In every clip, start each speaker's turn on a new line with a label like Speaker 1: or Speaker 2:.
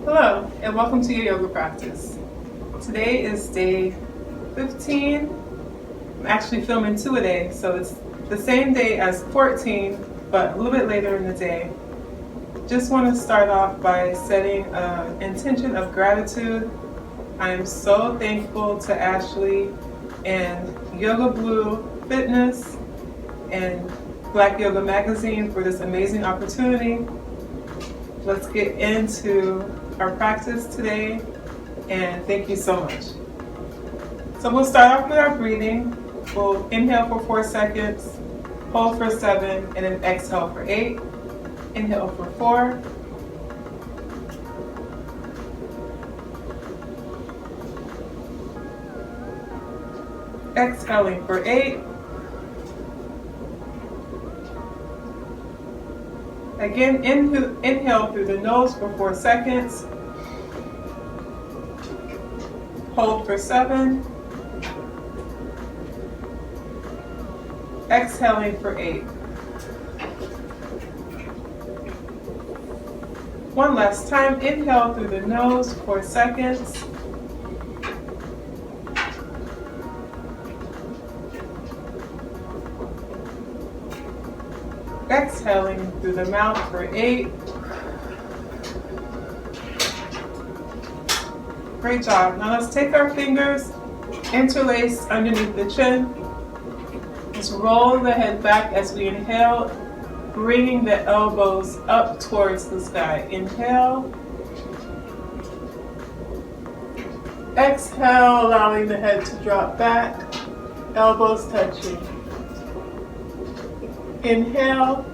Speaker 1: Hello, and welcome to your yoga practice. Today is day 15. I'm actually filming 2 a day, so it's the same day as 14, but a little bit later in the day. Just want to start off by setting an intention of gratitude. I am so thankful to Ashley and Yoga Blue Fitness and Black Yoga Magazine for this amazing opportunity. Let's get into our practice today, and thank you so much. So we'll start off with our breathing. We'll inhale for 4 seconds, hold for 7, and then exhale for 8. Inhale for 4. Exhaling for 8. Again, inhale through the nose for 4 seconds. Hold for 7. Exhaling for 8. One last time, inhale through the nose for 4 seconds. Exhaling through the mouth for 8. Great job. Now let's take our fingers, interlace underneath the chin. Just roll the head back as we inhale, bringing the elbows up towards the sky. Inhale. Exhale, allowing the head to drop back, elbows touching. Inhale,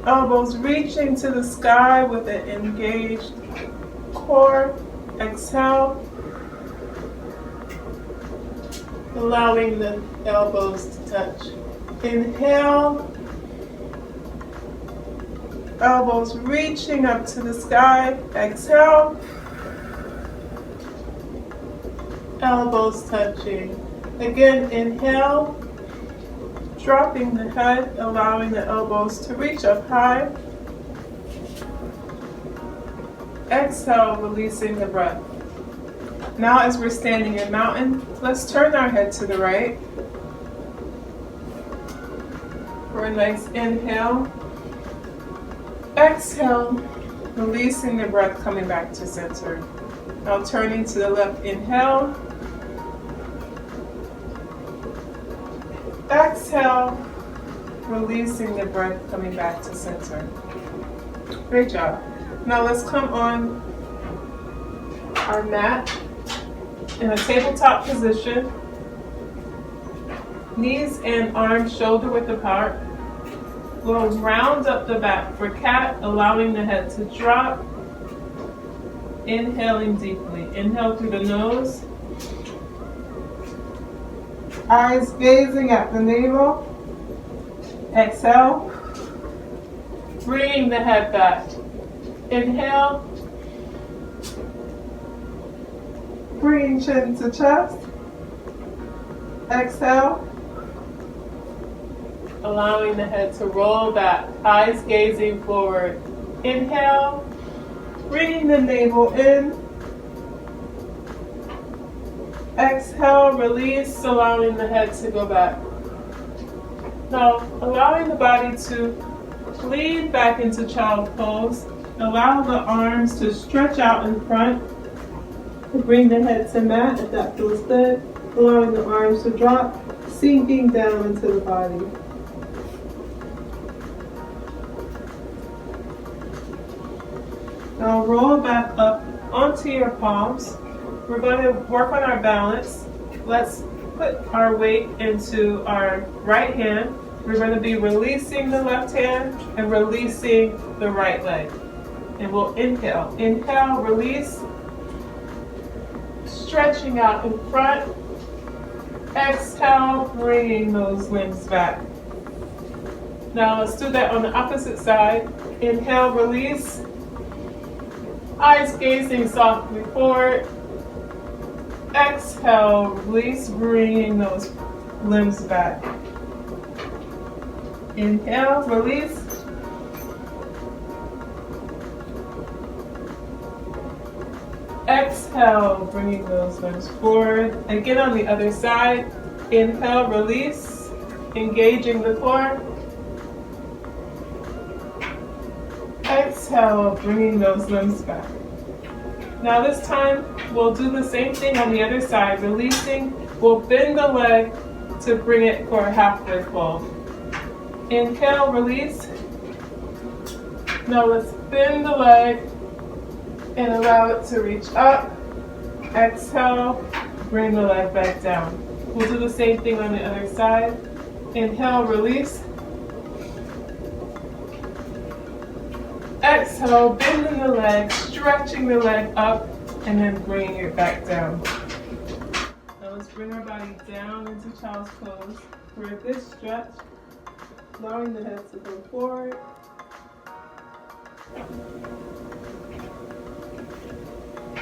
Speaker 1: elbows reaching to the sky with an engaged core. Exhale, allowing the elbows to touch. Inhale, elbows reaching up to the sky. Exhale, elbows touching. Again, inhale, dropping the head, allowing the elbows to reach up high. Exhale, releasing the breath. Now as we're standing in mountain, let's turn our head to the right. For a nice inhale. Exhale, releasing the breath, coming back to center. Now turning to the left, inhale. Exhale, releasing the breath, coming back to center. Great job. Now let's come on our mat in a tabletop position. Knees and arms shoulder width apart. We'll round up the back for cat, allowing the head to drop. Inhaling deeply. Inhale through the nose. Eyes gazing at the navel. Exhale. Bringing the head back. Inhale. Bringing chin to chest. Exhale. Allowing the head to roll back. Eyes gazing forward. Inhale. Bringing the navel in. Exhale, release, allowing the head to go back. Now, allowing the body to lean back into child pose. Allow the arms to stretch out in front. Bring the head to mat if that feels good. Allowing the arms to drop, sinking down into the body. Now roll back up onto your palms. We're going to work on our balance. Let's put our weight into our right hand. We're going to be releasing the left hand and releasing the right leg. And we'll inhale. Inhale, release. Stretching out in front. Exhale, bringing those limbs back. Now let's do that on the opposite side. Inhale, release. Eyes gazing softly forward. Exhale, release, bringing those limbs back. Inhale, release. Exhale, bringing those limbs forward. Again on the other side. Inhale, release, engaging the core. Exhale, bringing those limbs back. Now this time, we'll do the same thing on the other side. Releasing, we'll bend the leg to bring it for a halfway fold. Inhale, release. Now let's bend the leg and allow it to reach up. Exhale, bring the leg back down. We'll do the same thing on the other side. Inhale, release. Exhale, bending the leg, stretching the leg up, and then bringing it back down. Now let's bring our body down into child's pose. For a good stretch, allowing the head to go forward.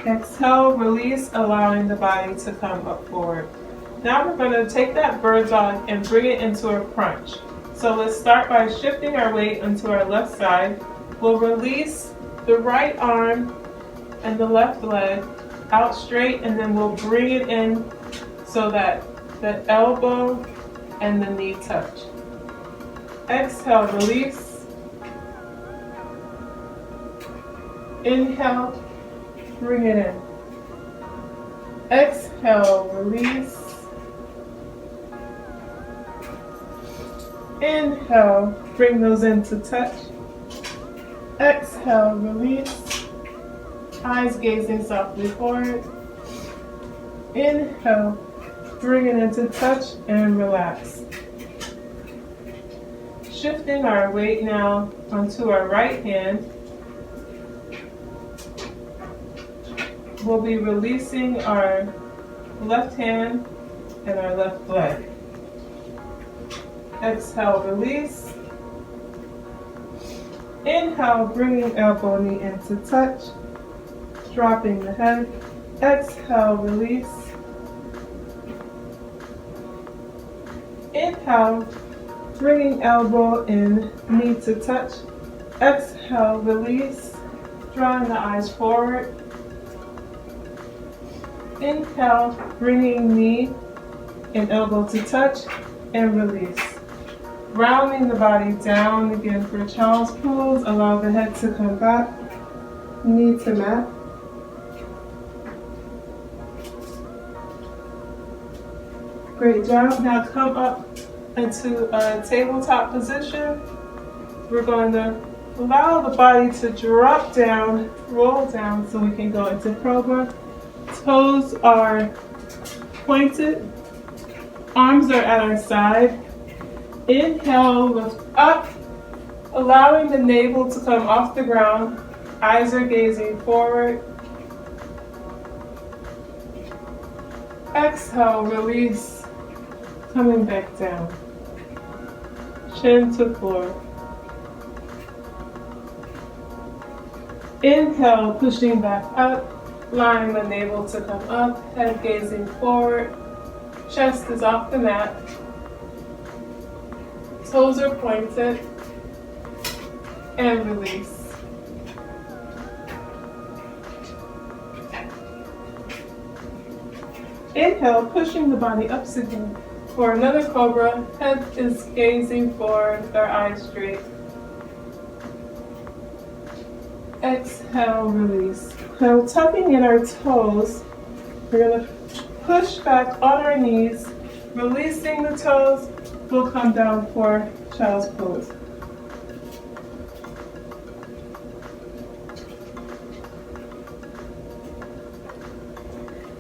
Speaker 1: Exhale, release, allowing the body to come up forward. Now we're going to take that bird dog and bring it into a crunch. So let's start by shifting our weight onto our left side. We'll release the right arm and the left leg out straight, and then we'll bring it in so that the elbow and the knee touch. Exhale, release. Inhale, bring it in. Exhale, release. Inhale, bring those in to touch. Exhale, release. Eyes gazing softly forward. Inhale, bring it into touch and relax. Shifting our weight now onto our right hand. We'll be releasing our left hand and our left leg. Exhale, release. Inhale, bringing elbow knee into touch, dropping the head. Exhale, release. Inhale, bringing elbow in, knee to touch. Exhale, release, drawing the eyes forward. Inhale, bringing knee and elbow to touch, and release. Rounding the body down again for child's pose. Allow the head to come back, knee to mat. Great job. Now come up into a tabletop position. We're going to allow the body to drop down, roll down so we can go into cobra. Toes are pointed, arms are at our side. Inhale, lift up, allowing the navel to come off the ground. Eyes are gazing forward. Exhale, release, coming back down. Chin to floor. Inhale, pushing back up, allowing the navel to come up, head gazing forward. Chest is off the mat. Toes are pointed, and release. Inhale, pushing the body up again. For another cobra, head is gazing forward with our eyes straight. Exhale, release. Now tucking in our toes, we're going to push back on our knees, releasing the toes. We'll come down for child's pose.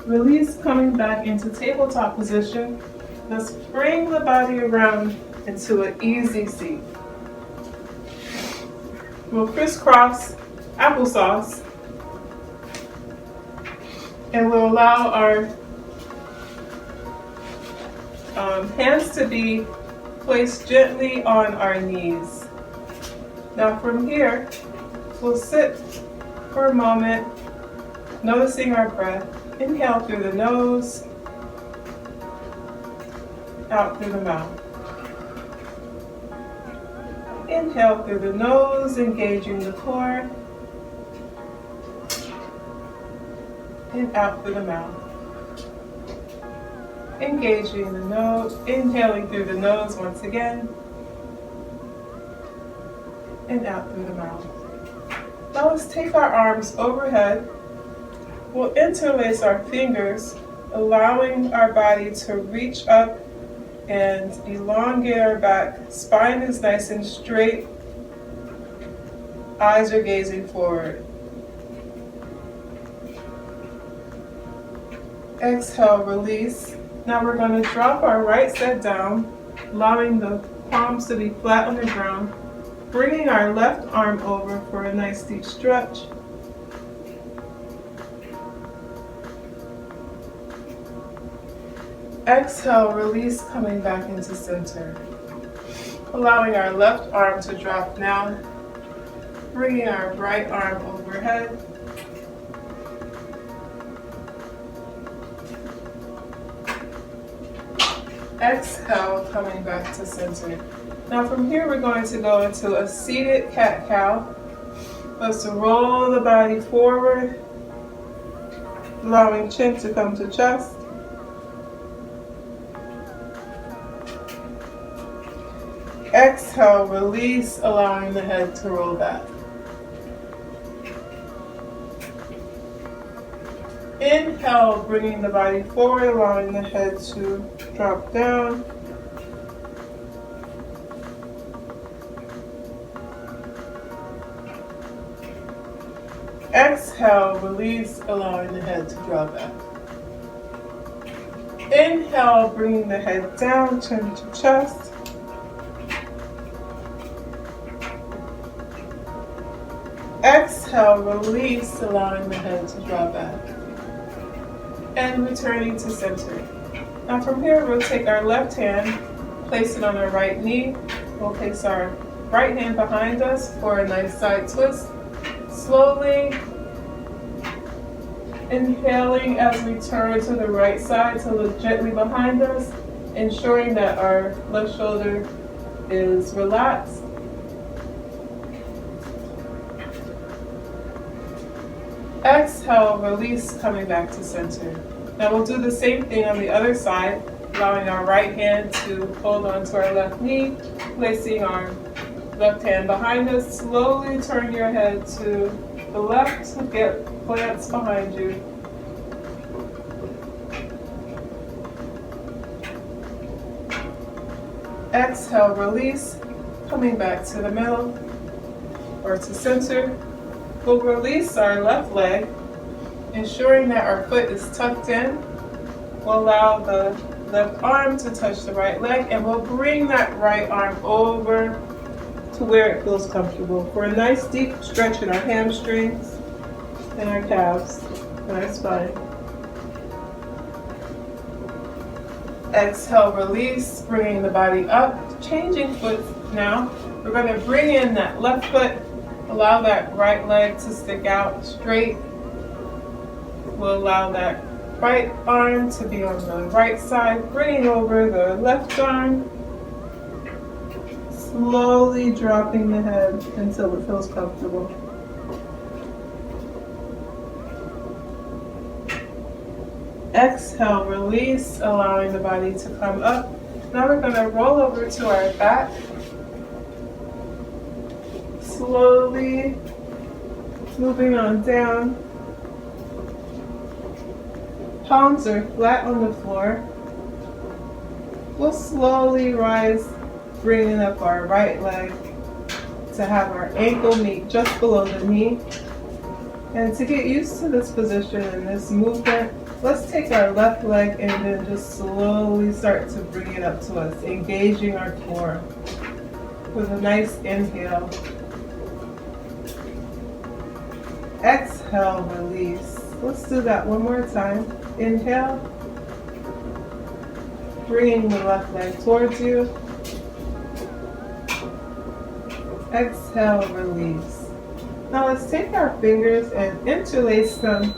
Speaker 1: Release, coming back into tabletop position. Let's bring the body around into an easy seat. We'll crisscross applesauce, and we'll allow our hands to be placed gently on our knees. Now from here, we'll sit for a moment, noticing our breath. Inhale through the nose, out through the mouth. Inhale through the nose, engaging the core. and out through the mouth. Engaging the nose, inhaling through the nose once again, and out through the mouth. Now let's take our arms overhead. We'll interlace our fingers, allowing our body to reach up and elongate our back. Spine is nice and straight. Eyes are gazing forward. Exhale, release. Now we're going to drop our right side down, allowing the palms to be flat on the ground, bringing our left arm over for a nice deep stretch. Exhale, release, coming back into center. Allowing our left arm to drop down, bringing our right arm overhead. Exhale, coming back to center. Now from here we're going to go into a seated cat-cow. Let's roll the body forward, allowing chin to come to chest. Exhale, release, allowing the head to roll back. Inhale, bringing the body forward, allowing the head to drop down. Exhale, release, allowing the head to drop back. Inhale, bringing the head down, chin to chest. Exhale, release, allowing the head to drop back. And returning to center. Now from here, we'll take our left hand, place it on our right knee. We'll place our right hand behind us for a nice side twist. Slowly inhaling as we turn to the right side to look gently behind us, ensuring that our left shoulder is relaxed. Exhale, release, coming back to center. Now we'll do the same thing on the other side, allowing our right hand to hold on to our left knee, placing our left hand behind us. Slowly turn your head to the left to get glance behind you. Exhale, release, coming back to the middle or to center. We'll release our left leg, ensuring that our foot is tucked in. We'll allow the left arm to touch the right leg, and we'll bring that right arm over to where it feels comfortable for a nice deep stretch in our hamstrings and our calves and our spine. Exhale, release, bringing the body up, changing foot now. We're going to bring in that left foot. Allow that right leg to stick out straight. We'll allow that right arm to be on the right side, bringing over the left arm. Slowly dropping the head until it feels comfortable. Exhale, release, allowing the body to come up. Now we're going to roll over to our back. Slowly moving on down. Palms are flat on the floor. We'll slowly rise, bringing up our right leg to have our ankle meet just below the knee. And to get used to this position and this movement, let's take our left leg and then just slowly start to bring it up to us, engaging our core with a nice inhale. Exhale, release. Let's do that one more time. Inhale, bringing the left leg towards you. Exhale, release. Now let's take our fingers and interlace them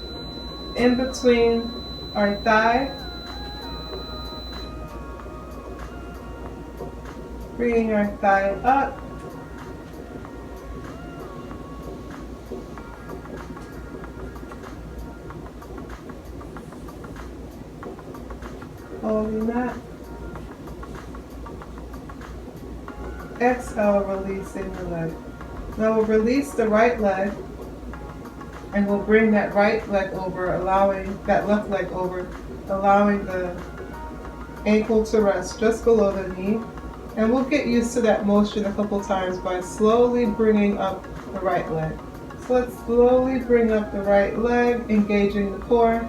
Speaker 1: in between our thigh. Bringing our thigh up. Holding that. Exhale, releasing the leg. Now we'll release the right leg and we'll bring that right leg over, allowing that left leg over, allowing the ankle to rest just below the knee. And we'll get used to that motion a couple times by slowly bringing up the right leg. So let's slowly bring up the right leg, engaging the core.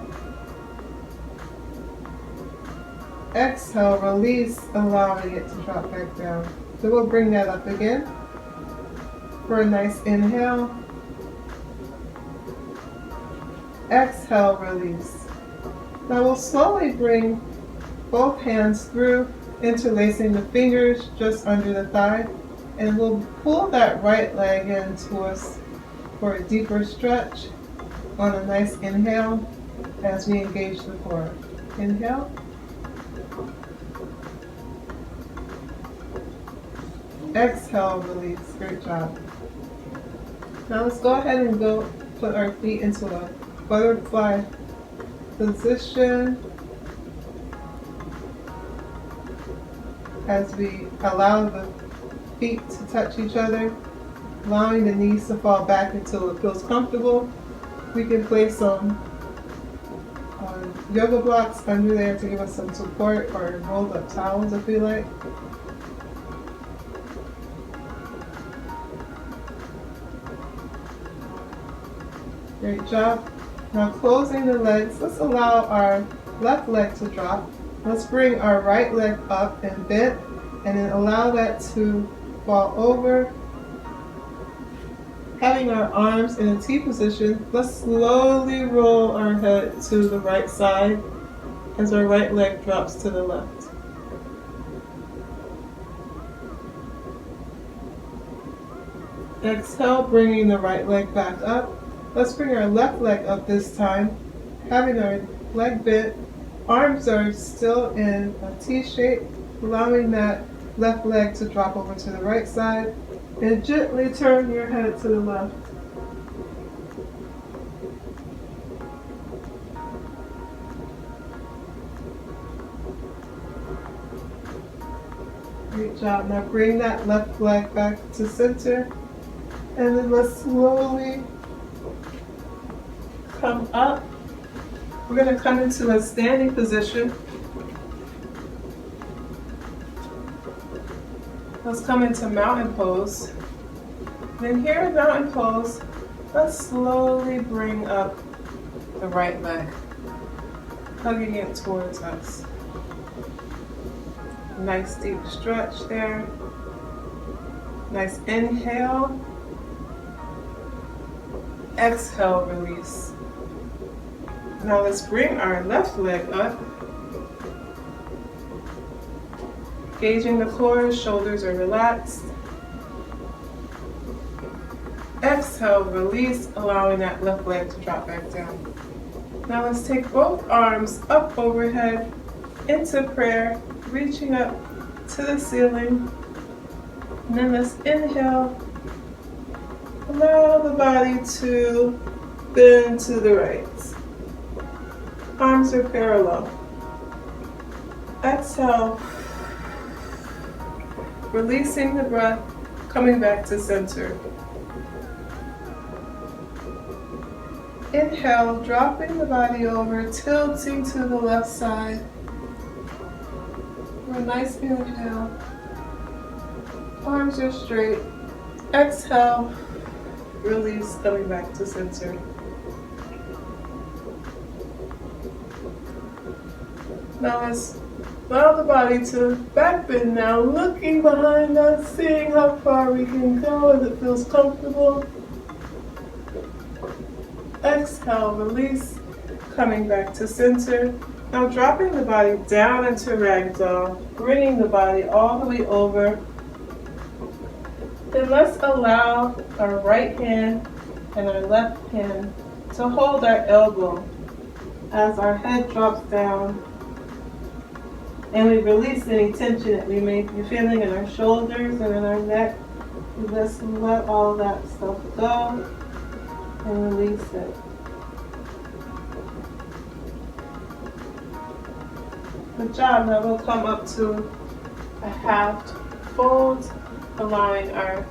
Speaker 1: Exhale, release, allowing it to drop back down. So we'll bring that up again for a nice inhale. Exhale, release. Now we'll slowly bring both hands through, interlacing the fingers just under the thigh, and we'll pull that right leg in towards for a deeper stretch on a nice inhale as we engage the core. Inhale. Exhale, release. Great job. Now let's go ahead and go put our feet into a butterfly position as we allow the feet to touch each other, allowing the knees to fall back until it feels comfortable. We can place some yoga blocks under there to give us some support, or rolled up towels if we like. Great job. Now closing the legs, let's allow our left leg to drop. Let's bring our right leg up and bent, and then allow that to fall over. Having our arms in a T position, let's slowly roll our head to the right side as our right leg drops to the left. Exhale, bringing the right leg back up. Let's bring our left leg up this time, having our leg bent. Arms are still in a T shape, allowing that left leg to drop over to the right side, and gently turn your head to the left. Great job. Now bring that left leg back to center, and then let's slowly come up. We're going to come into a standing position. Let's come into mountain pose. Then here in mountain pose, let's slowly bring up the right leg, hugging it towards us. Nice deep stretch there. Nice inhale. Exhale, release. Now let's bring our left leg up. Engaging the core, shoulders are relaxed. Exhale, release, allowing that left leg to drop back down. Now let's take both arms up overhead into prayer, reaching up to the ceiling. And then let's inhale. Allow the body to bend to the right. Arms are parallel. Exhale. Releasing the breath, coming back to center. Inhale, dropping the body over, tilting to the left side. For a nice inhale. Arms are straight. Exhale, release, coming back to center. Now let's allow the body to back bend now, looking behind us, seeing how far we can go as it feels comfortable. Exhale, release, coming back to center. Now dropping the body down into ragdoll, bringing the body all the way over. Then let's allow our right hand and our left hand to hold our elbow as our head drops down. And we release any tension that we may be feeling in our shoulders and in our neck. We just let all that stuff go and release it. Good job. Now we'll come up to a half fold, allowing our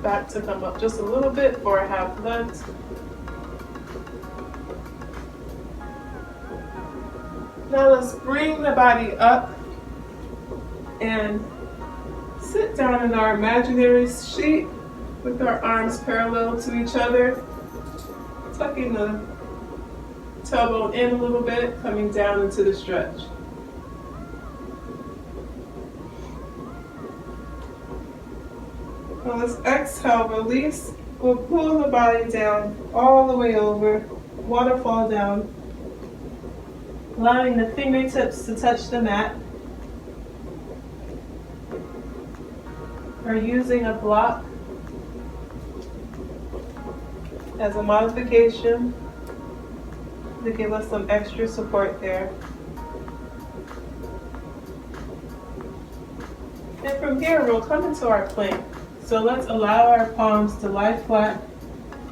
Speaker 1: back to come up just a little bit for a half lunge. Now let's bring the body up and sit down in our imaginary sheet with our arms parallel to each other, tucking the tailbone in a little bit, coming down into the stretch. Now let's exhale, release. We'll pull the body down all the way over, waterfall down, allowing the fingertips to touch the mat. We're using a block as a modification to give us some extra support there. And from here, we'll come into our plank. So let's allow our palms to lie flat.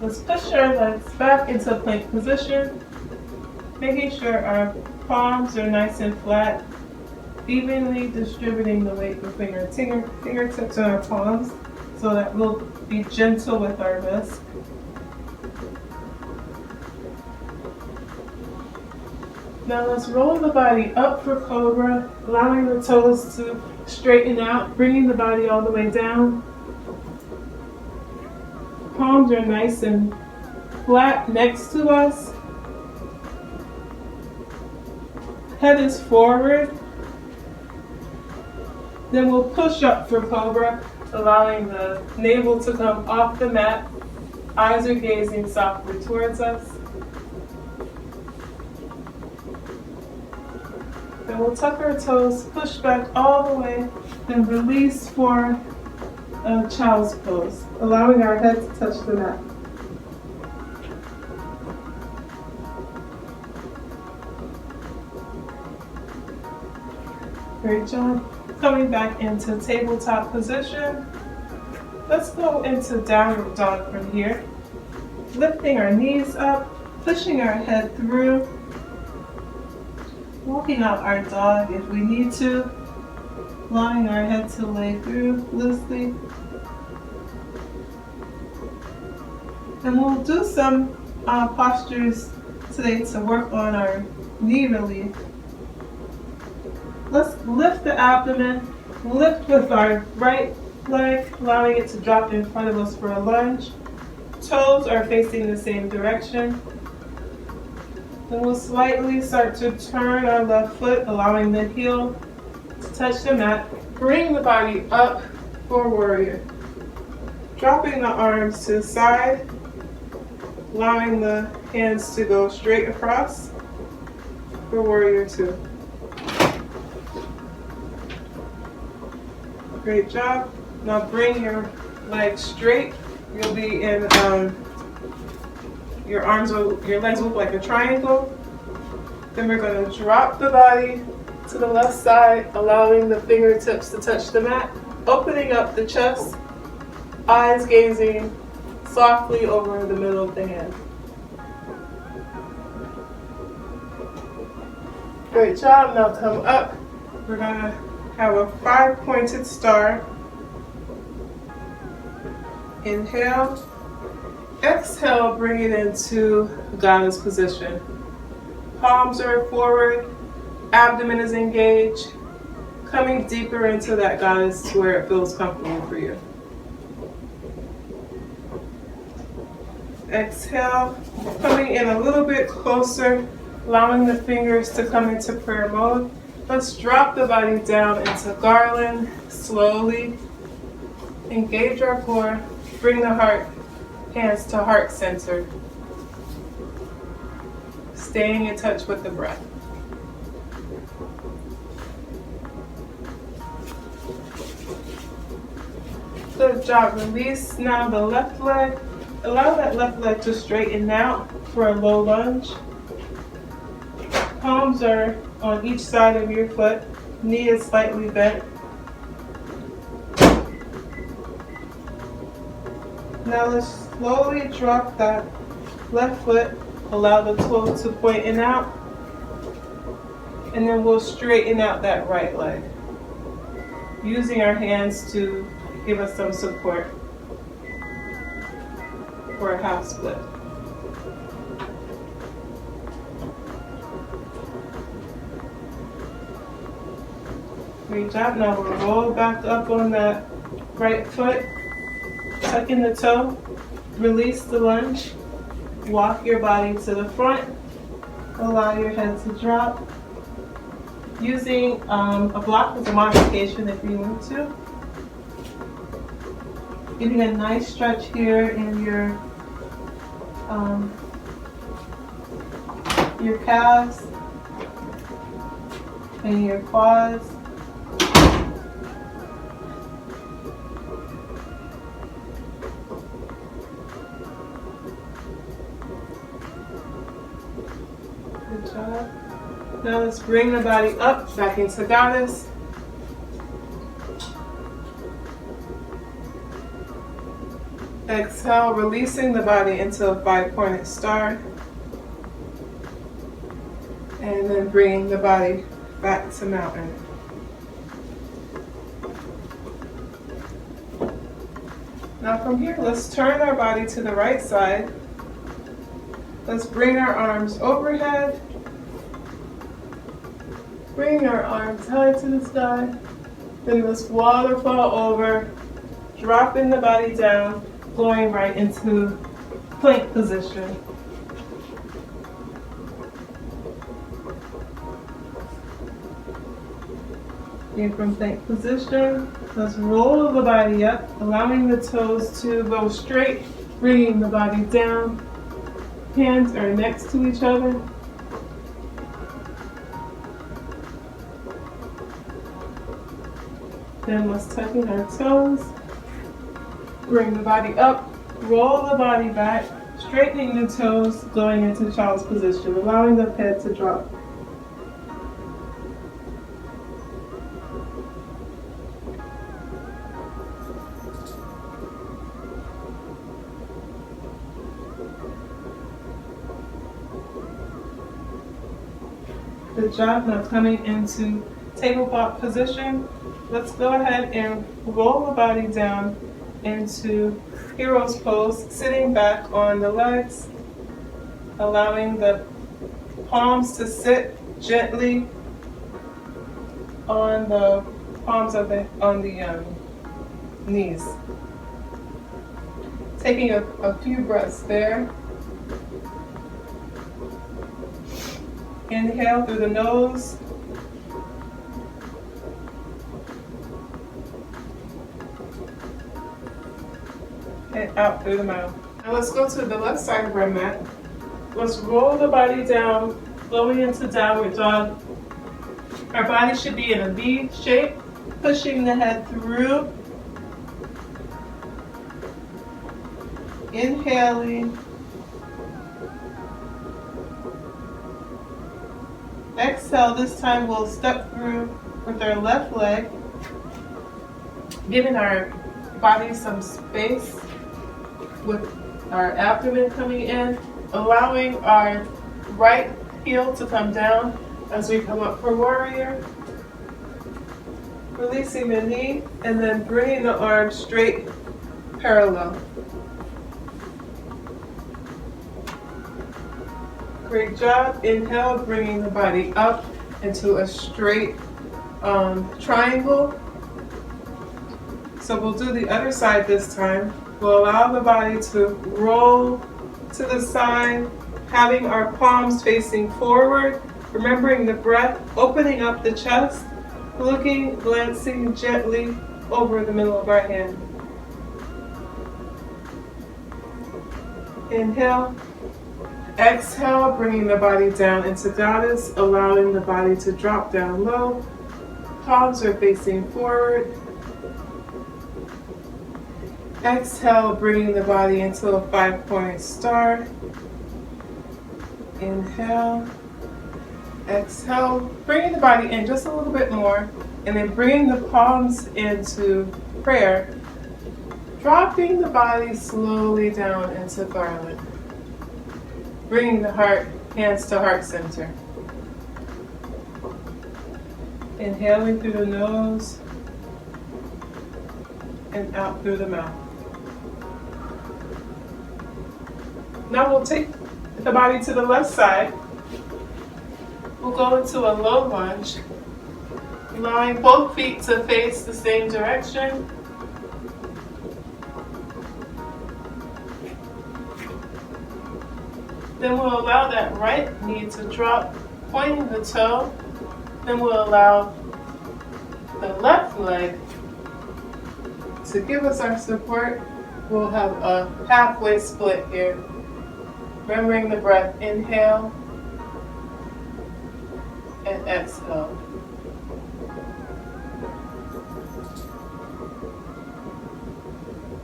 Speaker 1: Let's push our legs back into plank position, making sure our palms are nice and flat, evenly distributing the weight between our fingertips and our palms so that we'll be gentle with our wrists. Now let's roll the body up for cobra, allowing the toes to straighten out, bringing the body all the way down. Palms are nice and flat next to us. Head is forward. Then we'll push up for cobra, allowing the navel to come off the mat. Eyes are gazing softly towards us. Then we'll tuck our toes, push back all the way, and release for a child's pose, allowing our head to touch the mat. Great job. Coming back into tabletop position. Let's go into downward dog from here. Lifting our knees up, pushing our head through, walking out our dog if we need to, allowing our head to lay through loosely. And we'll do some postures today to work on our knee relief. Let's lift the abdomen, lift with our right leg, allowing it to drop in front of us for a lunge. Toes are facing the same direction. Then we'll slightly start to turn our left foot, allowing the heel to touch the mat. Bring the body up for warrior. Dropping the arms to the side, allowing the hands to go straight across for warrior two. Great job. Now bring your legs straight. You'll be in, your legs will look like a triangle. Then we're going to drop the body to the left side, allowing the fingertips to touch the mat, opening up the chest, eyes gazing softly over the middle of the hand. Great job. Now come up. We're going to have a 5-pointed star. Inhale. Exhale, bring it into goddess position. Palms are forward, abdomen is engaged, coming deeper into that goddess to where it feels comfortable for you. Exhale, coming in a little bit closer, allowing the fingers to come into prayer mode. Let's drop the body down into garland slowly. Engage our core, bring the heart, hands to heart center. Staying in touch with the breath. Good job. Release now the left leg. Allow that left leg to straighten out for a low lunge. Palms are on each side of your foot. Knee is slightly bent. Now let's slowly drop that left foot. Allow the toe to point in out. And then we'll straighten out that right leg, using our hands to give us some support for a half split. Great job. Now we'll roll back up on that right foot, tuck in the toe, release the lunge, walk your body to the front, allow your head to drop, using a block as a modification if you want to. Getting a nice stretch here in your calves and your quads. Good job. Now let's bring the body up, back into goddess. Exhale, releasing the body into a five-pointed star. And then bringing the body back to mountain. Now from here, let's turn our body to the right side. Let's bring our arms overhead. Bring our arms high to the sky. Then let's waterfall over, dropping the body down, going right into plank position. And from plank position, let's roll the body up, allowing the toes to go straight, bringing the body down. Hands are next to each other. Then let's tuck in our toes. Bring the body up, roll the body back, straightening the toes, going into child's position, allowing the head to drop. Good job. Now coming into tabletop position, let's go ahead and roll the body down into hero's pose, sitting back on the legs, allowing the palms to sit gently on the palms of the knees. Taking a few breaths there. Inhale through the nose. And out through the mouth. Now let's go to the left side of our mat. Let's roll the body down, going into downward dog. Our body should be in a V shape, pushing the head through. Inhaling. Exhale, this time we'll step through with our left leg, giving our body some space with our abdomen coming in, allowing our right heel to come down as we come up for warrior. Releasing the knee and then bringing the arms straight parallel. Great job. Inhale, bringing the body up into a straight triangle. So we'll do the other side this time. We'll allow the body to roll to the side, having our palms facing forward, remembering the breath, opening up the chest, looking, glancing gently over the middle of our hand. Inhale. Exhale, bringing the body down into goddess, allowing the body to drop down low. Palms are facing forward. Exhale, bringing the body into a five-pointed star. Inhale. Exhale, bringing the body in just a little bit more, and then bringing the palms into prayer, dropping the body slowly down into garland. Bringing the heart, hands to heart center. Inhaling through the nose and out through the mouth. Now we'll take the body to the left side. We'll go into a low lunge, allowing both feet to face the same direction. Then we'll allow that right knee to drop, pointing the toe. Then we'll allow the left leg to give us our support. We'll have a halfway split here. Remembering the breath, inhale and exhale.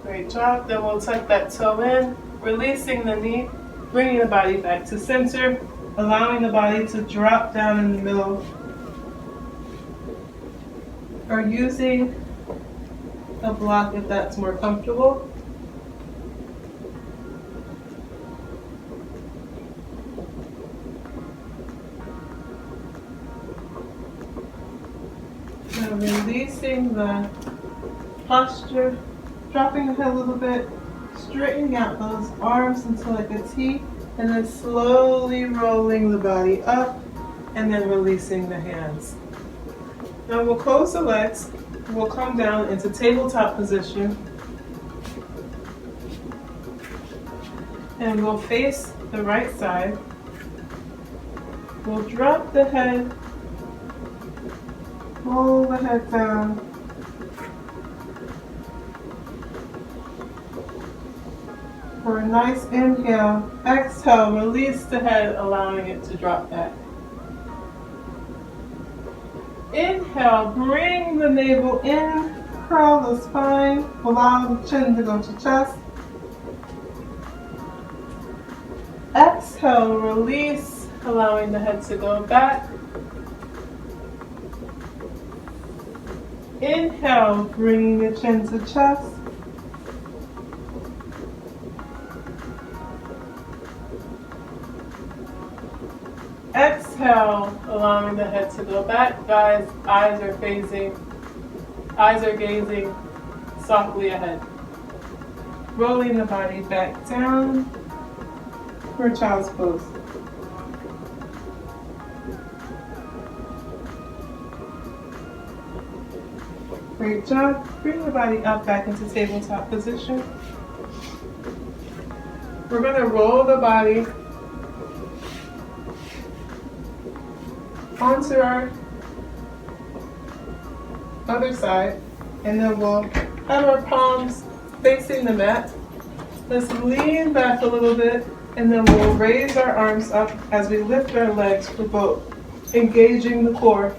Speaker 1: Great job. Then we'll tuck that toe in, releasing the knee, bringing the body back to center, allowing the body to drop down in the middle, or using a block if that's more comfortable. Now releasing the posture, dropping the head a little bit, straightening out those arms into like a T, and then slowly rolling the body up, and then releasing the hands. Now we'll close the legs, we'll come down into tabletop position, and we'll face the right side. We'll drop the head, roll the head down, for a nice inhale. Exhale, release the head, allowing it to drop back. Inhale, bring the navel in, curl the spine, allow the chin to go to chest. Exhale, release, allowing the head to go back. Inhale, bringing the chin to chest. Exhale, allowing the head to go back. Guys, eyes are gazing softly ahead. Rolling the body back down for child's pose. Great job. Bring the body up back into tabletop position. We're going to roll the body onto our other side, and then we'll have our palms facing the mat. Let's lean back a little bit, and then we'll raise our arms up as we lift our legs for both, engaging the core,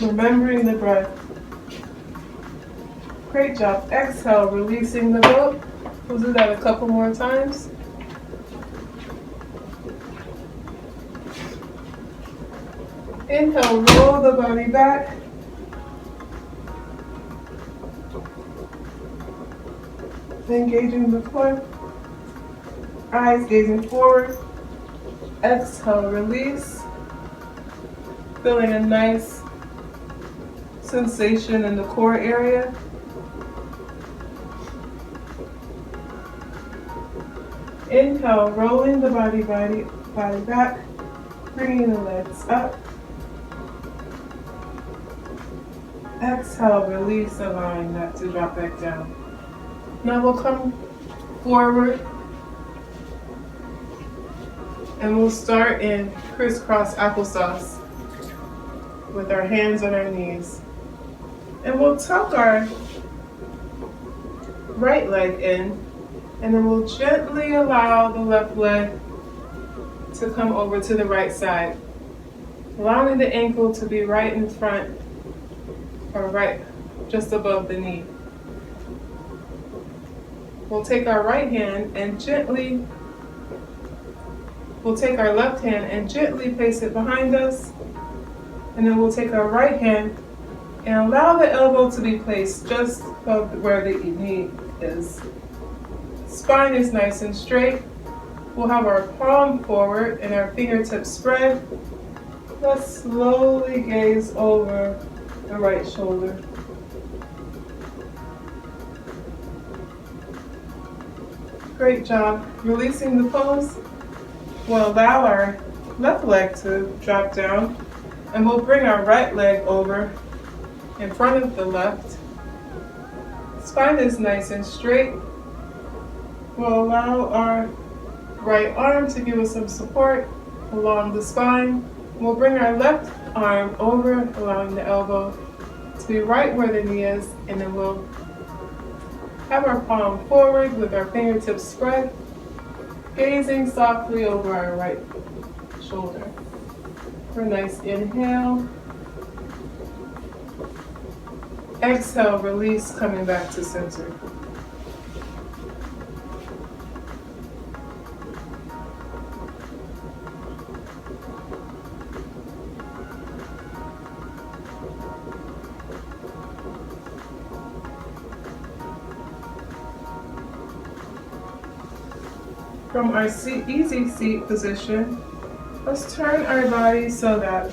Speaker 1: remembering the breath. Great job. Exhale, releasing the boat. We'll do that a couple more times. Inhale, roll the body back. Engaging the core. Eyes gazing forward. Exhale, release. Feeling a nice sensation in the core area. Inhale, rolling the body back, bringing the legs up. Exhale, release, allowing that to drop back down. Now we'll come forward and we'll start in crisscross applesauce with our hands on our knees. And we'll tuck our right leg in, and then we'll gently allow the left leg to come over to the right side, allowing the ankle to be right in front or right just above the knee. We'll take our right hand and gently, we'll take our left hand and gently place it behind us, and then we'll take our right hand and allow the elbow to be placed just above where the knee is. Spine is nice and straight. We'll have our palm forward and our fingertips spread. Let's slowly gaze over the right shoulder. Great job. Releasing the pose. We'll allow our left leg to drop down, and we'll bring our right leg over in front of the left. Spine is nice and straight. We'll allow our right arm to give us some support along the spine. We'll bring our left arm over, allowing the elbow to be right where the knee is, and then we'll have our palm forward with our fingertips spread, gazing softly over our right shoulder. For a nice inhale. Exhale, release, coming back to center. From our easy seat position, let's turn our body so that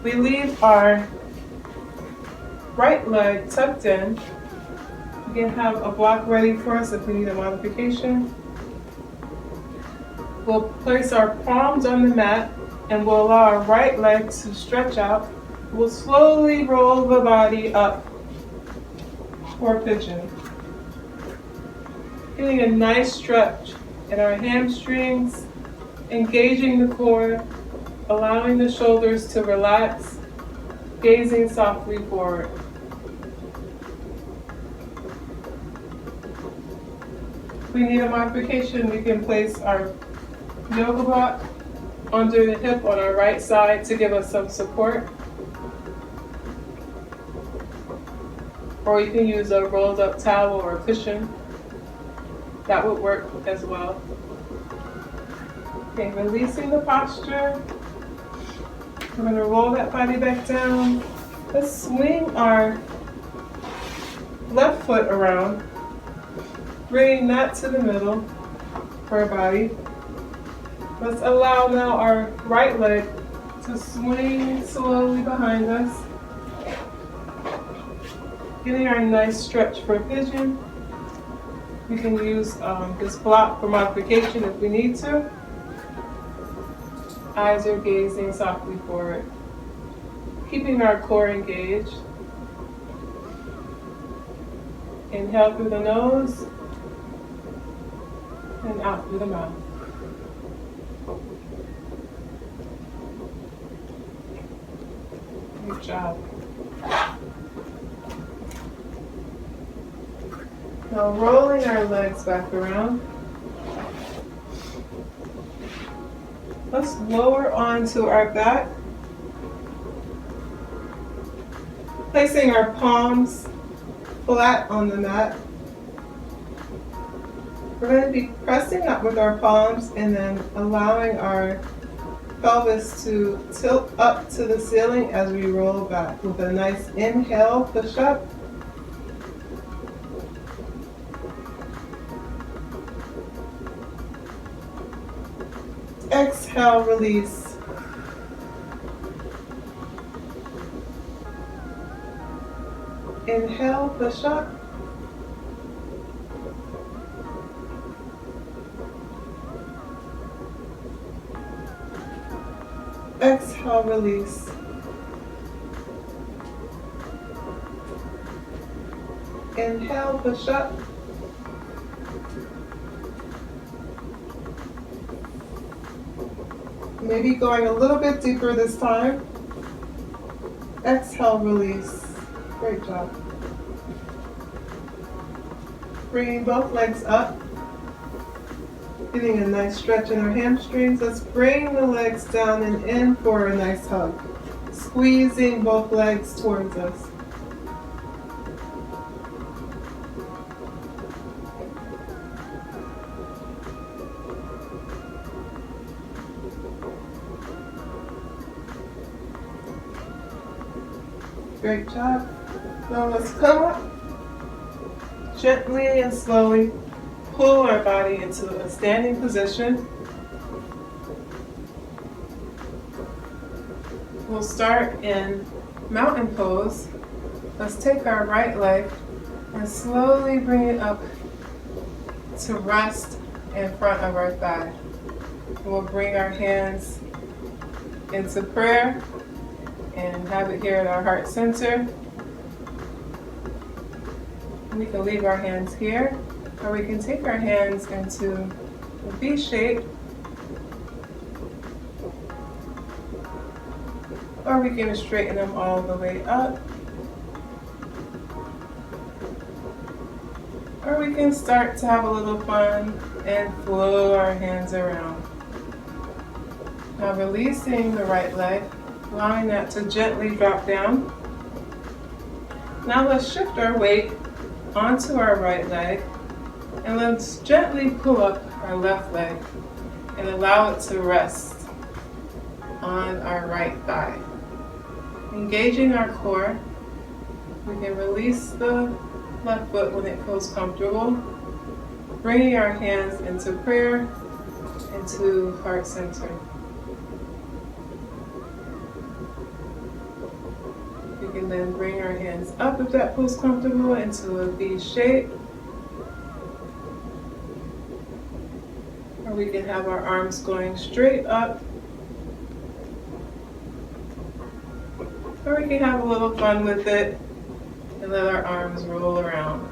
Speaker 1: we leave our right leg tucked in. We can have a block ready for us if we need a modification. We'll place our palms on the mat and we'll allow our right leg to stretch out. We'll slowly roll the body up for pigeon. Getting a nice stretch in our hamstrings, engaging the core, allowing the shoulders to relax, gazing softly forward. If we need a modification, we can place our yoga block under the hip on our right side to give us some support. Or you can use a rolled up towel or a cushion. That would work as well. Okay, releasing the posture. We're going to roll that body back down. Let's swing our left foot around, bringing that to the middle for our body. Let's allow now our right leg to swing slowly behind us. Getting our nice stretch for pigeon. We can use this block for modification if we need to. Eyes are gazing softly forward. Keeping our core engaged. Inhale through the nose and out through the mouth. Good job. Now rolling our legs back around. Let's lower onto our back. Placing our palms flat on the mat. We're going to be pressing up with our palms and then allowing our pelvis to tilt up to the ceiling as we roll back with a nice inhale, push up. Exhale, release. Inhale, push up. Exhale, release. Inhale, push up. Maybe going a little bit deeper this time. Exhale, release. Great job. Bringing both legs up. Getting a nice stretch in our hamstrings. Let's bring the legs down and in for a nice hug. Squeezing both legs towards us. Great job. Now let's come up. Gently and slowly pull our body into a standing position. We'll start in mountain pose. Let's take our right leg and slowly bring it up to rest in front of our thigh. We'll bring our hands into prayer and have it here at our heart center. We can leave our hands here, or we can take our hands into a V shape, or we can straighten them all the way up, or we can start to have a little fun and flow our hands around. Now releasing the right leg, allowing that to gently drop down. Now let's shift our weight onto our right leg, and let's gently pull up our left leg and allow it to rest on our right thigh. Engaging our core, we can release the left foot when it feels comfortable, bringing our hands into prayer, into heart center. We can then bring our hands up if that feels comfortable into a V shape. Or we can have our arms going straight up. Or we can have a little fun with it and let our arms roll around.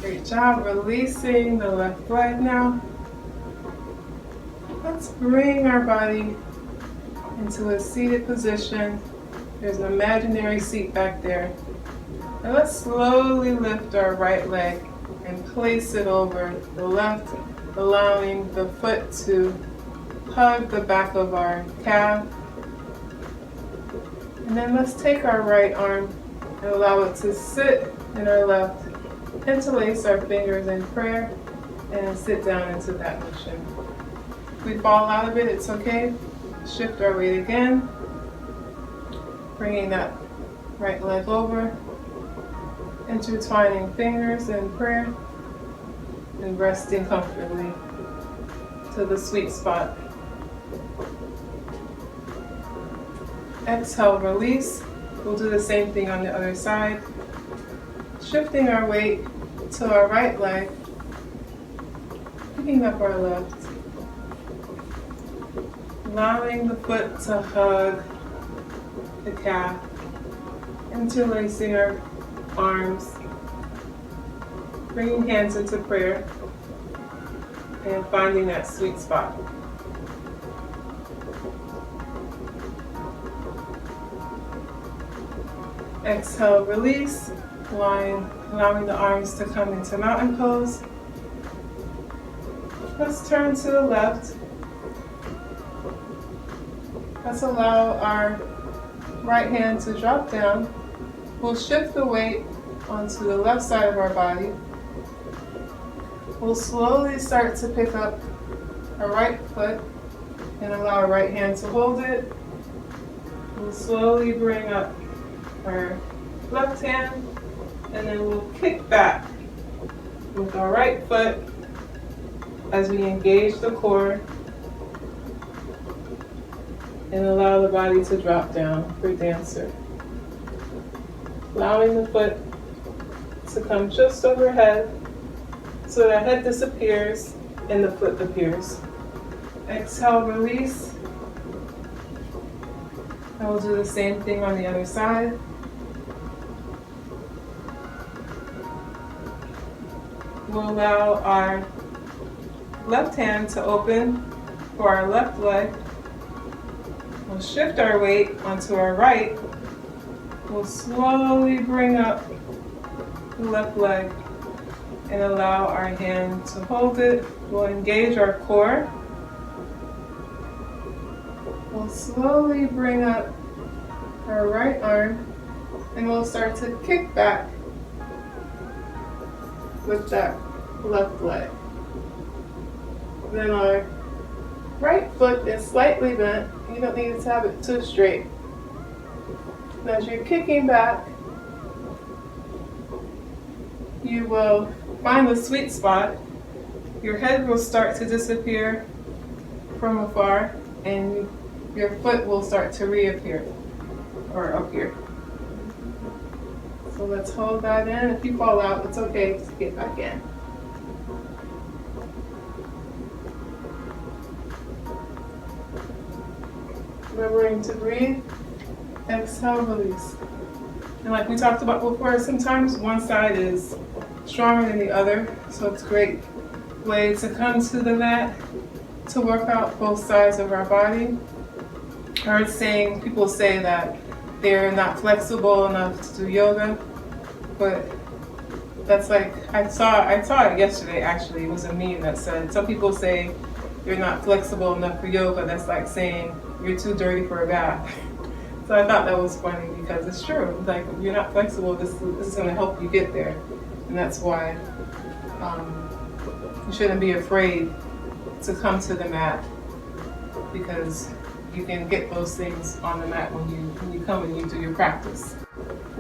Speaker 1: Great job releasing the left leg now. Let's bring our body into a seated position. There's an imaginary seat back there. And let's slowly lift our right leg and place it over the left, allowing the foot to hug the back of our calf. And then let's take our right arm and allow it to sit in our left, interlace our fingers in prayer, and sit down into that motion. If we fall out of it, it's okay. Shift our weight again, bringing that right leg over, intertwining fingers in prayer, and resting comfortably to the sweet spot. Exhale, release. We'll do the same thing on the other side. Shifting our weight to our right leg, picking up our left. Allowing the foot to hug the calf, interlacing our arms, bringing hands into prayer, and finding that sweet spot. Exhale, release, allowing the arms to come into mountain pose. Let's turn to the left. Let's allow our right hand to drop down. We'll shift the weight onto the left side of our body. We'll slowly start to pick up our right foot and allow our right hand to hold it. We'll slowly bring up our left hand, and then we'll kick back with our right foot as we engage the core and allow the body to drop down for dancer. Allowing the foot to come just overhead so that head disappears and the foot appears. Exhale, release. And we'll do the same thing on the other side. We'll allow our left hand to open for our left leg. We'll shift our weight onto our right. We'll slowly bring up the left leg and allow our hand to hold it. We'll engage our core. We'll slowly bring up our right arm and we'll start to kick back with that left leg. Then our right foot is slightly bent. You don't need to have it too straight. And as you're kicking back, you will find the sweet spot. Your head will start to disappear from afar, and your foot will start to reappear or appear. So let's hold that in. If you fall out, it's okay to get back in. Remembering to breathe, exhale, release. And like we talked about before, sometimes one side is stronger than the other, so it's a great way to come to the mat to work out both sides of our body. I heard people say that they're not flexible enough to do yoga, but that's like, I saw it yesterday actually. It was a meme that said, some people say you're not flexible enough for yoga. That's like saying you're too dirty for a bath. So I thought that was funny because it's true. Like, if you're not flexible, this is going to help you get there. And that's why you shouldn't be afraid to come to the mat, because you can get those things on the mat when you come and you do your practice.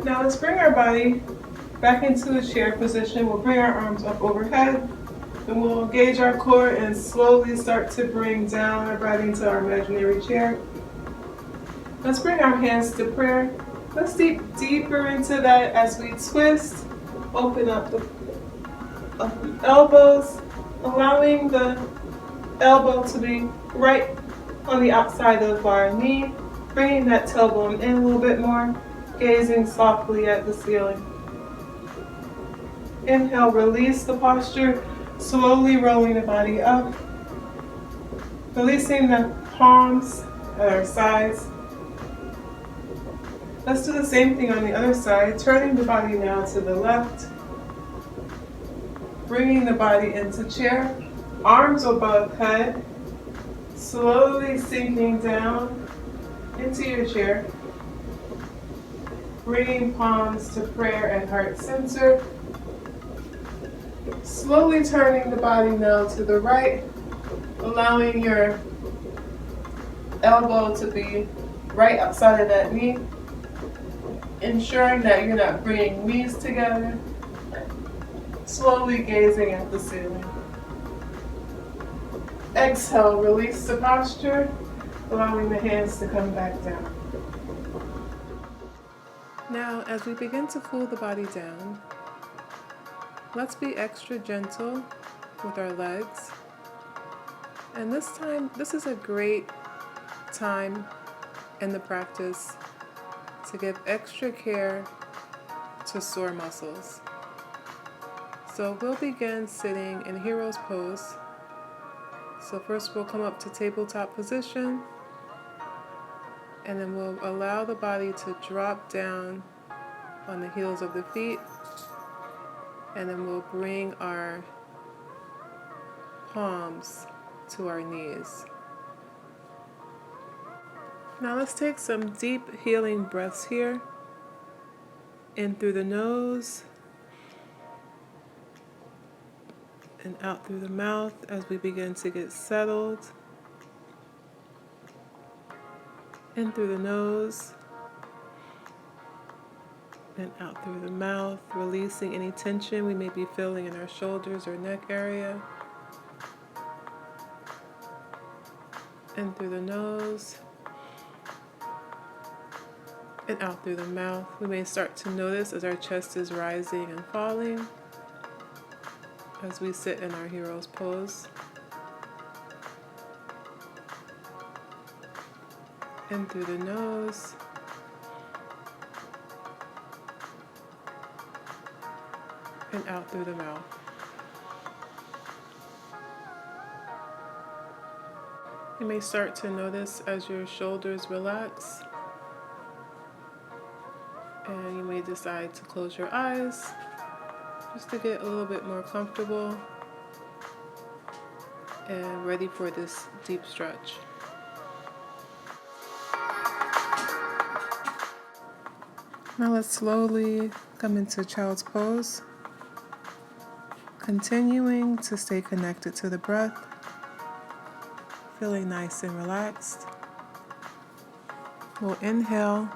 Speaker 1: Now let's bring our body back into a chair position. We'll bring our arms up overhead, and we'll engage our core and slowly start to bring down our body into our imaginary chair. Let's bring our hands to prayer. Let's dig deeper into that as we twist, open up the elbows, allowing the elbow to be right on the outside of our knee, bringing that tailbone in a little bit more, gazing softly at the ceiling. Inhale, release the posture, slowly rolling the body up, releasing the palms at our sides. Let's do the same thing on the other side, turning the body now to the left, bringing the body into chair, arms above head, slowly sinking down into your chair, bringing palms to prayer and heart center, slowly turning the body now to the right, allowing your elbow to be right outside of that knee, ensuring that you're not bringing knees together, slowly gazing at the ceiling. Exhale, release the posture, allowing the hands to come back down. Now, as we begin to cool the body down, let's be extra gentle with our legs. And this is a great time in the practice to give extra care to sore muscles. So we'll begin sitting in hero's pose. So first we'll come up to tabletop position, and then we'll allow the body to drop down on the heels of the feet, and then we'll bring our palms to our knees. Now let's take some deep healing breaths here. In through the nose and out through the mouth as we begin to get settled. In through the nose and out through the mouth, releasing any tension we may be feeling in our shoulders or neck area. In through the nose and out through the mouth. We may start to notice as our chest is rising and falling as we sit in our hero's pose. In through the nose and out through the mouth. You may start to notice as your shoulders relax, and you may decide to close your eyes just to get a little bit more comfortable and ready for this deep stretch. Now let's slowly come into child's pose, continuing to stay connected to the breath, feeling nice and relaxed. We'll inhale,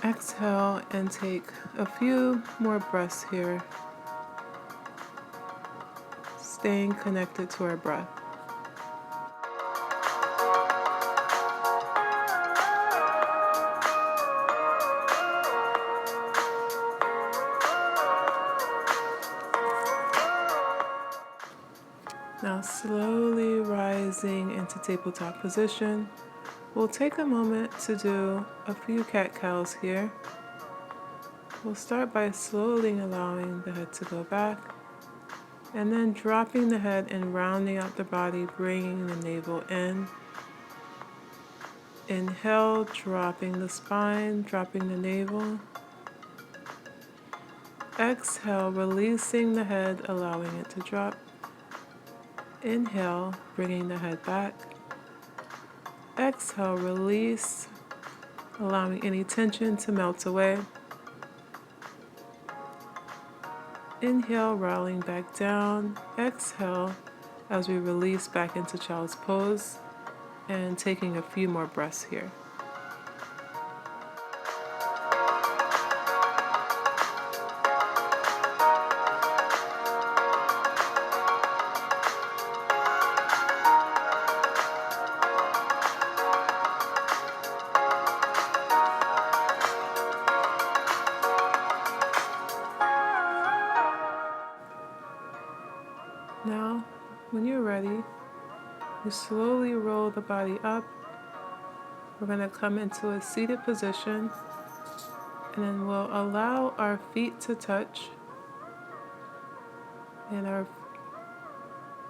Speaker 1: exhale, and take a few more breaths here, staying connected to our breath. Now slowly rising into tabletop position. We'll take a moment to do a few cat-cows here. We'll start by slowly allowing the head to go back, and then dropping the head and rounding out the body, bringing the navel in. Inhale, dropping the spine, dropping the navel. Exhale, releasing the head, allowing it to drop. Inhale, bringing the head back. Exhale, release, allowing any tension to melt away. Inhale, rolling back down. Exhale, as we release back into child's pose, and taking a few more breaths here. Now, when you're ready, you slowly roll the body up. We're going to come into a seated position, and then we'll allow our feet to touch, and our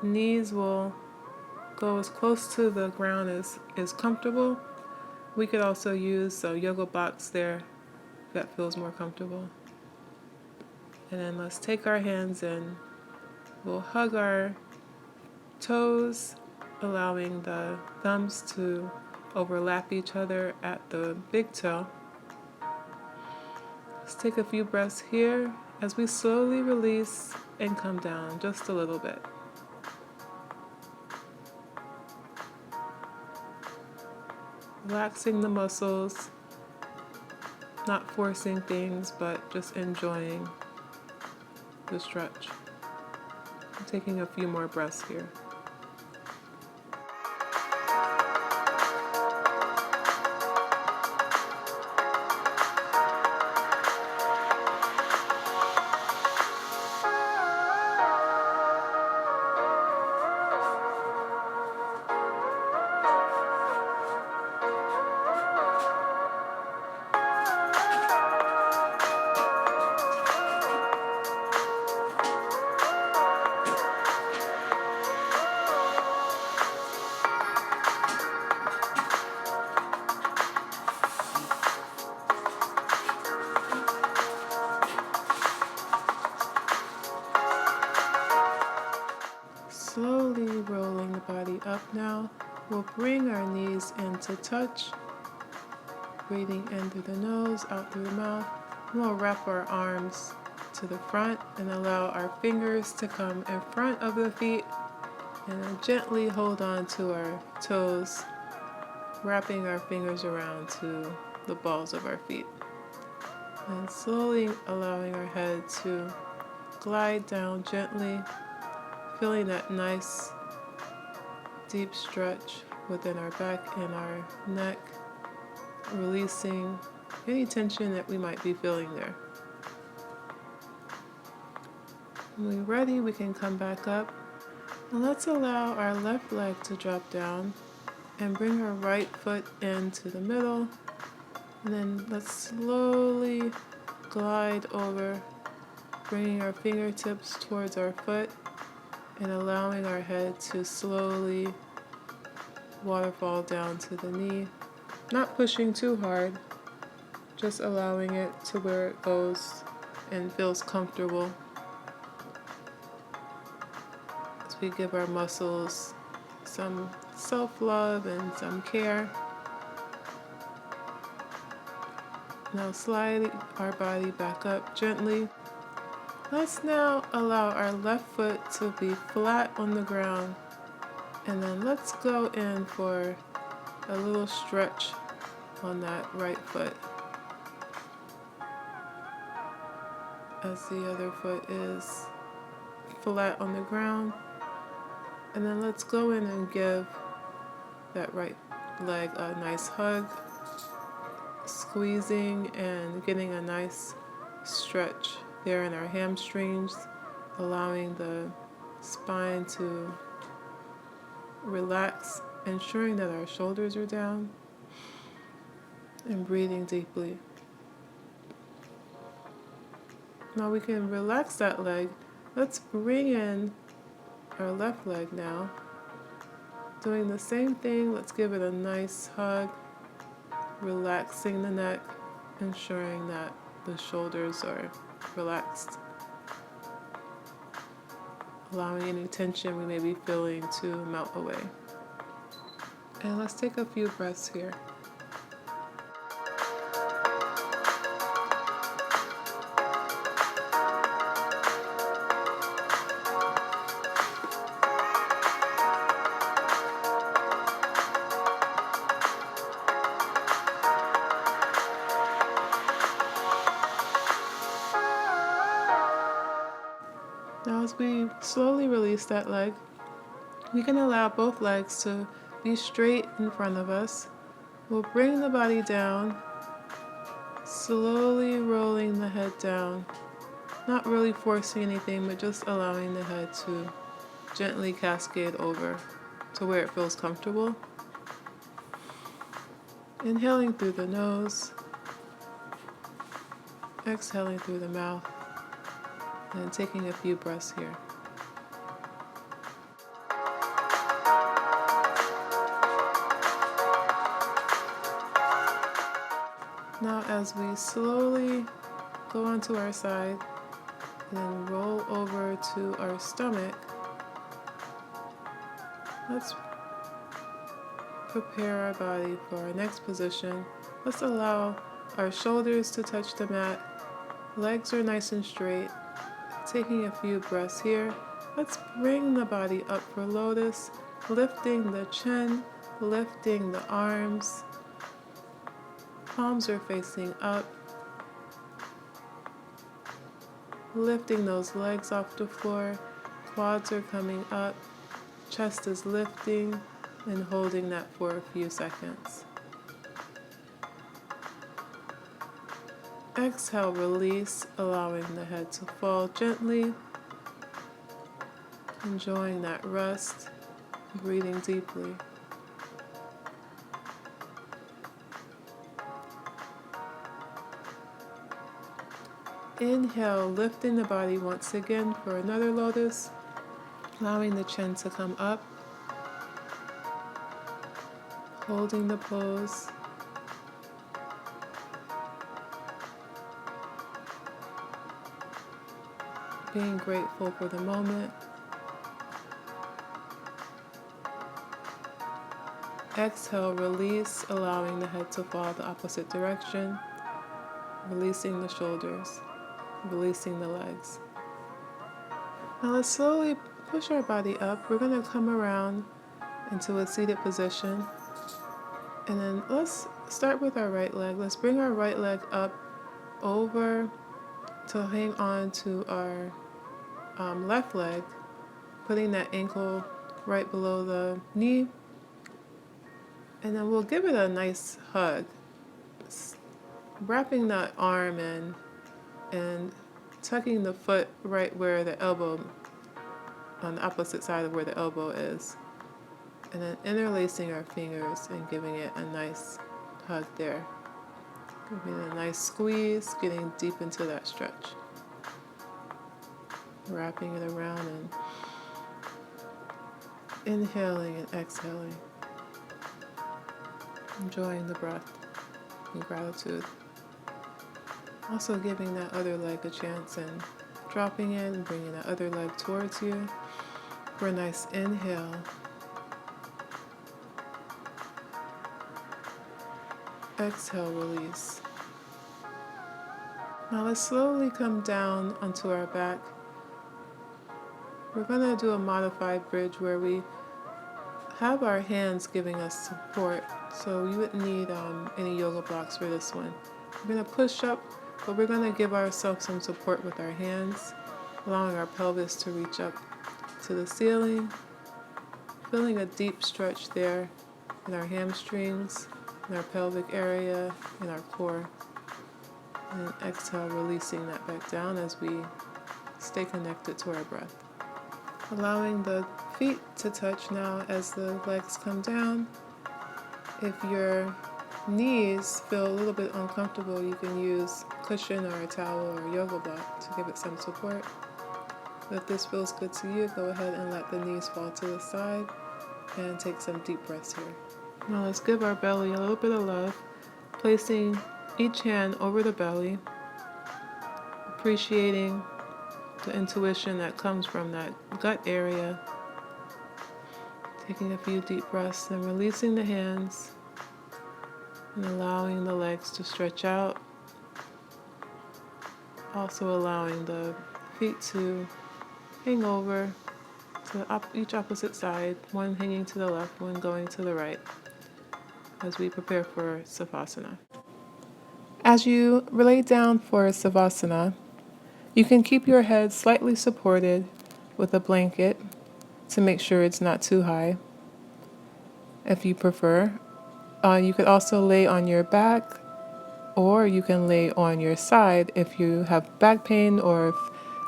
Speaker 1: knees will go as close to the ground as is comfortable. We could also use a yoga box there if that feels more comfortable. And then let's take our hands and we'll hug our toes, allowing the thumbs to overlap each other at the big toe. Let's take a few breaths here as we slowly release and come down just a little bit. Relaxing the muscles, not forcing things, but just enjoying the stretch. I'm taking a few more breaths here. Slowly rolling the body up now. We'll bring our knees into touch, breathing in through the nose, out through the mouth. We'll wrap our arms to the front and allow our fingers to come in front of the feet, and then gently hold on to our toes, wrapping our fingers around to the balls of our feet. And slowly allowing our head to glide down gently, feeling that nice deep stretch within our back and our neck, releasing any tension that we might be feeling there. When we're ready, we can come back up, and let's allow our left leg to drop down and bring our right foot into the middle, and then let's slowly glide over, bringing our fingertips towards our foot and allowing our head to slowly waterfall down to the knee. Not pushing too hard, just allowing it to where it goes and feels comfortable as we give our muscles some self-love and some care. Now slide our body back up gently. Let's now allow our left foot to be flat on the ground, and then let's go in for a little stretch on that right foot as the other foot is flat on the ground. And then let's go in and give that right leg a nice hug, squeezing and getting a nice stretch there in our hamstrings, allowing the spine to relax, ensuring that our shoulders are down, and breathing deeply. Now we can relax that leg. Let's bring in our left leg now. Doing the same thing, let's give it a nice hug, relaxing the neck, ensuring that the shoulders are relaxed, allowing any tension we may be feeling to melt away. And let's take a few breaths here. Now as we slowly release that leg, we can allow both legs to be straight in front of us. We'll bring the body down, slowly rolling the head down, not really forcing anything, but just allowing the head to gently cascade over to where it feels comfortable. Inhaling through the nose, exhaling through the mouth, and taking a few breaths here. Now as we slowly go onto our side and then roll over to our stomach, let's prepare our body for our next position. Let's allow our shoulders to touch the mat. Legs are nice and straight. Taking a few breaths here. Let's bring the body up for lotus, lifting the chin, lifting the arms. Palms are facing up. Lifting those legs off the floor. Quads are coming up. Chest is lifting, and holding that for a few seconds. Exhale, release, allowing the head to fall gently. Enjoying that rest, breathing deeply. Inhale, lifting the body once again for another lotus, allowing the chin to come up. Holding the pose. Being grateful for the moment. Exhale, release, allowing the head to fall the opposite direction. Releasing the shoulders, releasing the legs. Now let's slowly push our body up. We're going to come around into a seated position. And then let's start with our right leg. Let's bring our right leg up over to hang on to our left leg, putting that ankle right below the knee. And then we'll give it a nice hug, wrapping that arm in and tucking the foot right where the elbow, on the opposite side of where the elbow is. And then interlacing our fingers and giving it a nice hug there. Giving it a nice squeeze, getting deep into that stretch. Wrapping it around and inhaling and exhaling. Enjoying the breath and gratitude. Also giving that other leg a chance and dropping in and bringing that other leg towards you for a nice inhale. Exhale, release. Now let's slowly come down onto our back. We're going to do a modified bridge where we have our hands giving us support. So you wouldn't need any yoga blocks for this one. We're going to push up, but we're going to give ourselves some support with our hands, allowing our pelvis to reach up to the ceiling. Feeling a deep stretch there in our hamstrings, in our pelvic area, in our core. And exhale, releasing that back down as we stay connected to our breath. Allowing the feet to touch now as the legs come down. If your knees feel a little bit uncomfortable, you can use cushion or a towel or a yoga block to give it some support. If this feels good to you, go ahead and let the knees fall to the side and take some deep breaths here. Now let's give our belly a little bit of love, placing each hand over the belly, appreciating the intuition that comes from that gut area. Taking a few deep breaths and releasing the hands and allowing the legs to stretch out. Also allowing the feet to hang over to each opposite side, one hanging to the left, one going to the right, as we prepare for Savasana. As you lay down for Savasana, you can keep your head slightly supported with a blanket to make sure it's not too high, if you prefer. You could also lay on your back, or you can lay on your side if you have back pain or if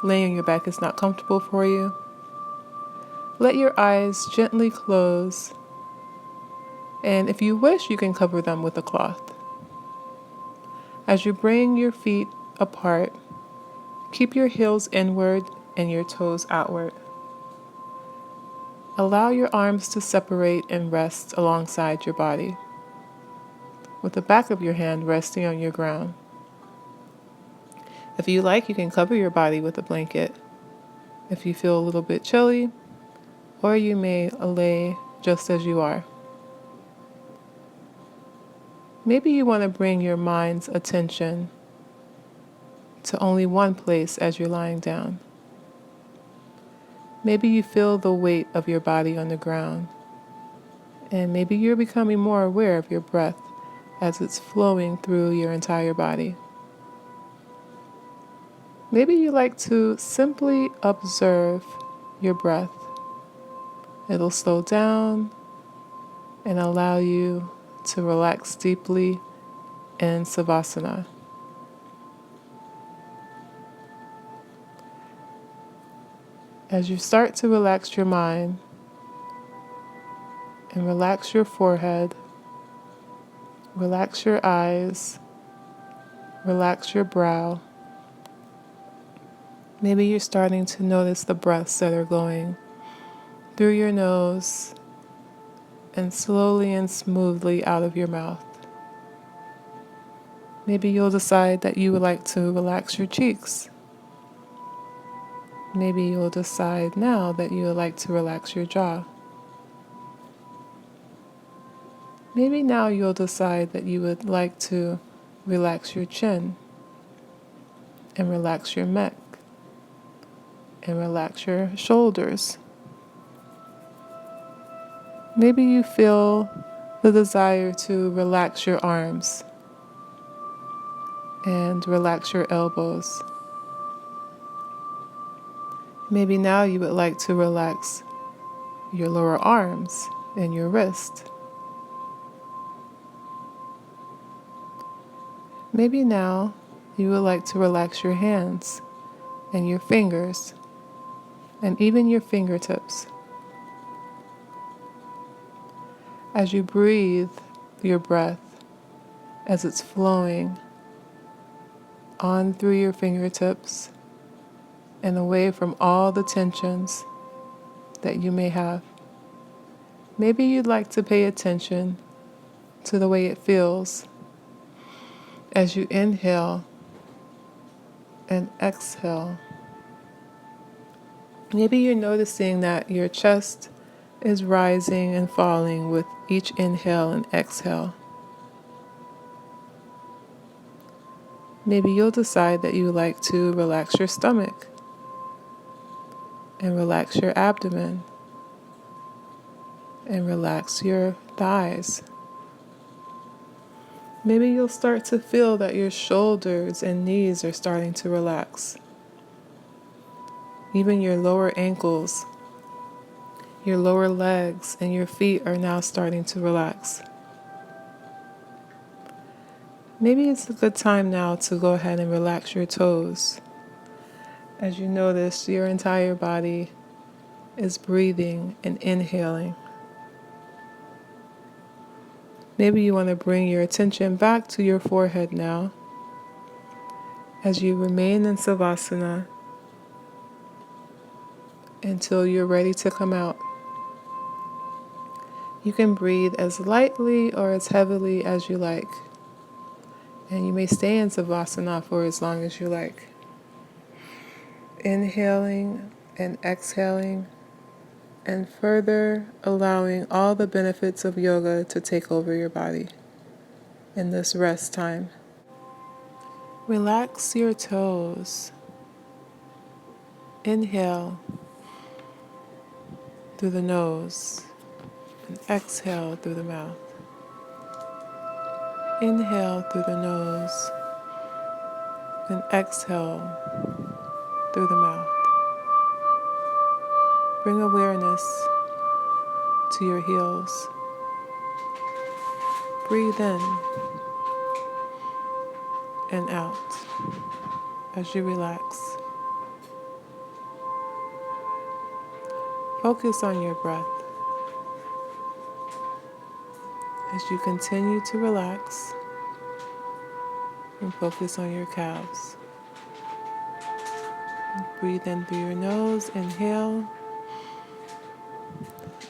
Speaker 1: laying on your back is not comfortable for you. Let your eyes gently close, and if you wish, you can cover them with a cloth. As you bring your feet apart, keep your heels inward and your toes outward. Allow your arms to separate and rest alongside your body, with the back of your hand resting on your ground. If you like, you can cover your body with a blanket if you feel a little bit chilly, or you may lay just as you are. Maybe you want to bring your mind's attention to only one place as you're lying down. Maybe you feel the weight of your body on the ground, and maybe you're becoming more aware of your breath as it's flowing through your entire body. Maybe you like to simply observe your breath. It'll slow down and allow you to relax deeply in Savasana. As you start to relax your mind and relax your forehead, relax your eyes, relax your brow, maybe you're starting to notice the breaths that are going through your nose and slowly and smoothly out of your mouth. Maybe you'll decide that you would like to relax your cheeks. Maybe you'll decide now that you would like to relax your jaw. Maybe now you'll decide that you would like to relax your chin and relax your neck and relax your shoulders. Maybe you feel the desire to relax your arms and relax your elbows. Maybe now you would like to relax your lower arms and your wrist. Maybe now you would like to relax your hands and your fingers and even your fingertips. As you breathe your breath, as it's flowing on through your fingertips and away from all the tensions that you may have. Maybe you'd like to pay attention to the way it feels as you inhale and exhale. Maybe you're noticing that your chest is rising and falling with each inhale and exhale. Maybe you'll decide that you would like to relax your stomach and relax your abdomen and relax your thighs. Maybe you'll start to feel that your shoulders and knees are starting to relax. Even your lower ankles, your lower legs, and your feet are now starting to relax. Maybe it's a good time now to go ahead and relax your toes as you notice your entire body is breathing and inhaling. Maybe you want to bring your attention back to your forehead now as you remain in Savasana until you're ready to come out. You can breathe as lightly or as heavily as you like, and you may stay in Savasana for as long as you like. Inhaling and exhaling, and further allowing all the benefits of yoga to take over your body in this rest time. Relax your toes. Inhale through the nose and exhale through the mouth. Inhale through the nose and exhale through the mouth. Bring awareness to your heels. Breathe in and out as you relax. Focus on your breath as you continue to relax, and focus on your calves. Breathe in through your nose, inhale,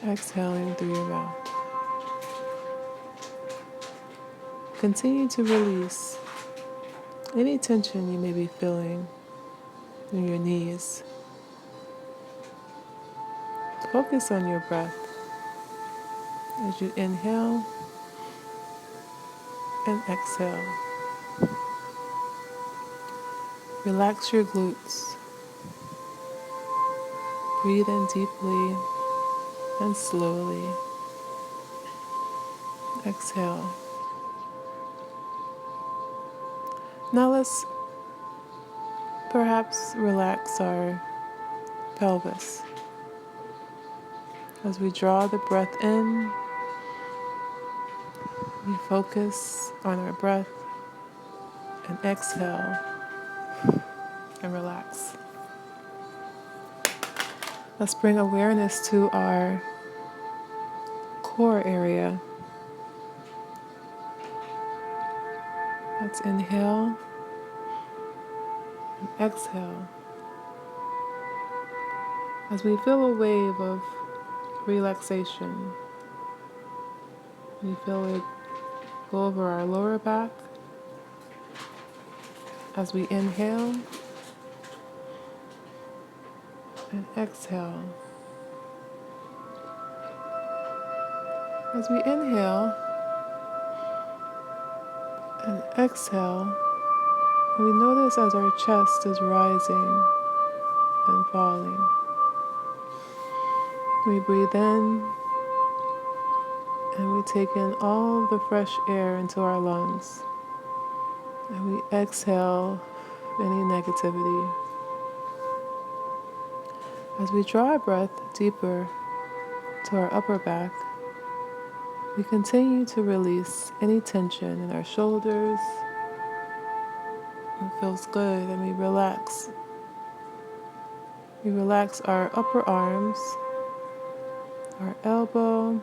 Speaker 1: exhaling through your mouth. Continue to release any tension you may be feeling in your knees. Focus on your breath as you inhale and exhale. Relax your glutes. Breathe in deeply and slowly. Exhale. Now let's perhaps relax our pelvis. As we draw the breath in, we focus on our breath and exhale and relax. Let's bring awareness to our core area. Let's inhale and exhale as we feel a wave of relaxation. We feel it go over our lower back as we inhale and exhale. As we inhale and exhale, we notice as our chest is rising and falling. We breathe in and we take in all the fresh air into our lungs. And we exhale any negativity. As we draw our breath deeper to our upper back, we continue to release any tension in our shoulders. It feels good, and we relax. We relax our upper arms, our elbow.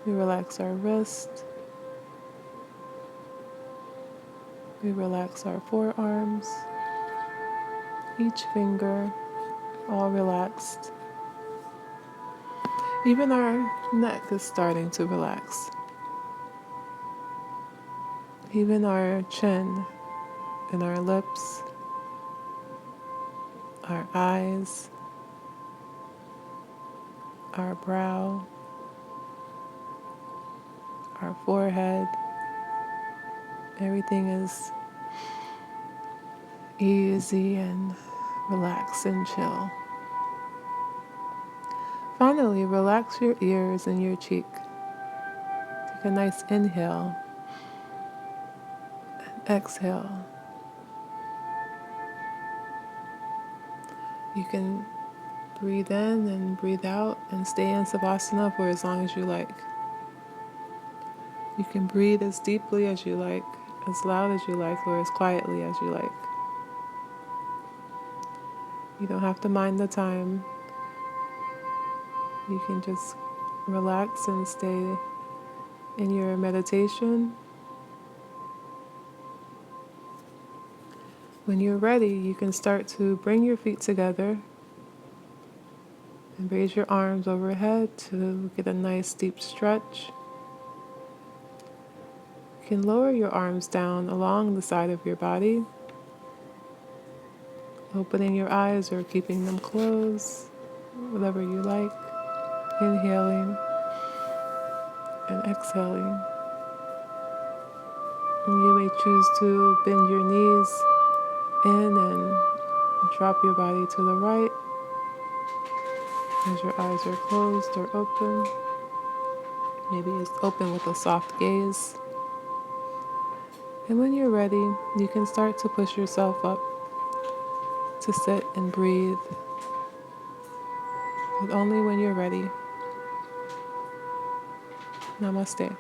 Speaker 1: We relax our wrist. We relax our forearms, each finger, all relaxed. Even our neck is starting to relax. Even our chin and our lips, our eyes, our brow, our forehead, everything is easy and relaxed and chill. Finally, relax your ears and your cheek. Take a nice inhale and exhale. You can breathe in and breathe out and stay in Savasana for as long as you like. You can breathe as deeply as you like, as loud as you like, or as quietly as you like. You don't have to mind the time. You can just relax and stay in your meditation. When you're ready, you can start to bring your feet together and raise your arms overhead to get a nice deep stretch. You can lower your arms down along the side of your body, opening your eyes or keeping them closed, whatever you like. Inhaling and exhaling. And you may choose to bend your knees in and drop your body to the right as your eyes are closed or open. Maybe it's open with a soft gaze. And when you're ready, you can start to push yourself up to sit and breathe, but only when you're ready. Namaste.